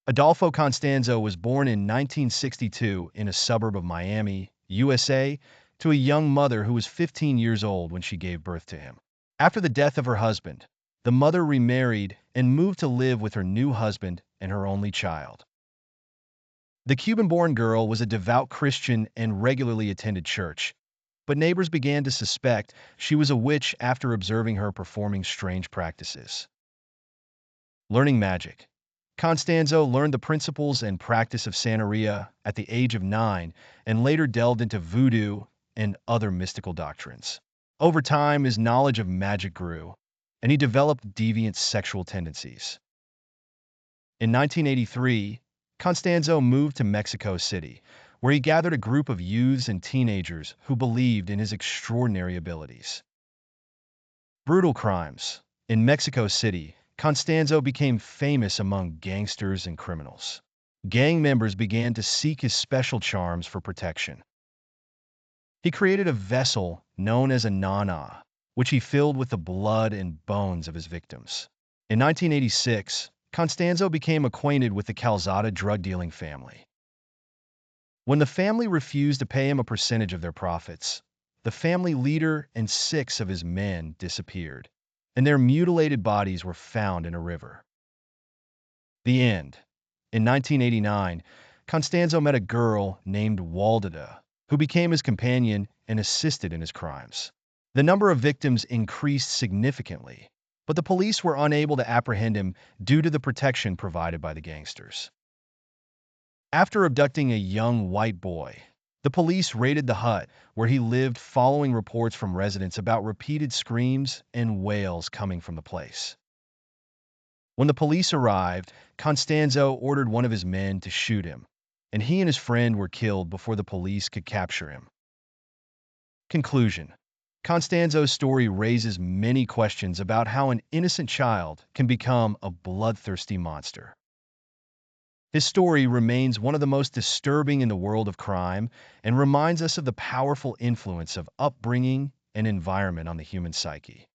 Adolfo Constanzo was born in 1962 in a suburb of Miami, USA, to a young mother who was 15 years old when she gave birth to him. After the death of her husband, the mother remarried and moved to live with her new husband and her only child. The Cuban-born girl was a devout Christian and regularly attended church, but neighbors began to suspect she was a witch after observing her performing strange practices. Learning magic. Constanzo learned the principles and practice of Santeria at the age of 9 and later delved into voodoo and other mystical doctrines. Over time, his knowledge of magic grew, and he developed deviant sexual tendencies. In 1983, Constanzo moved to Mexico City, where he gathered a group of youths and teenagers who believed in his extraordinary abilities. Brutal crimes. In Mexico City, Constanzo became famous among gangsters and criminals. Gang members began to seek his special charms for protection. He created a vessel known as a nana, which he filled with the blood and bones of his victims. In 1986, Constanzo became acquainted with the Calzada drug-dealing family. When the family refused to pay him a percentage of their profits, the family leader and 6 of his men disappeared, and their mutilated bodies were found in a river. The end. In 1989, Constanzo met a girl named Waldada, who became his companion and assisted in his crimes. The number of victims increased significantly, but the police were unable to apprehend him due to the protection provided by the gangsters. After abducting a young white boy, the police raided the hut where he lived following reports from residents about repeated screams and wails coming from the place. When the police arrived, Constanzo ordered one of his men to shoot him, and he and his friend were killed before the police could capture him. Conclusion. Constanzo's story raises many questions about how an innocent child can become a bloodthirsty monster. His story remains one of the most disturbing in the world of crime and reminds us of the powerful influence of upbringing and environment on the human psyche.